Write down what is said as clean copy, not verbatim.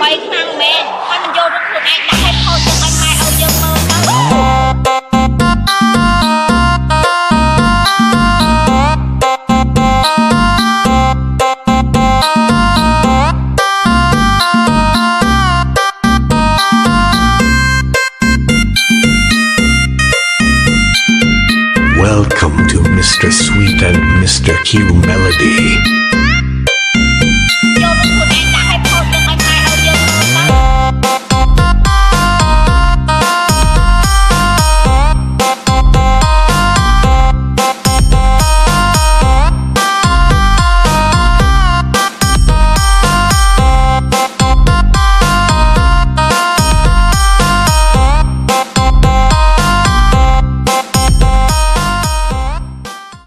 បីខ្លាំងមែនហើយមិនយករត់ខ្លួនឯងដាក់ឲ្យផុសចឹងឲ្យម៉ែឲ្យយើងមើលទៅ Welcome to Mr. Sweet and Mr. Q Melody.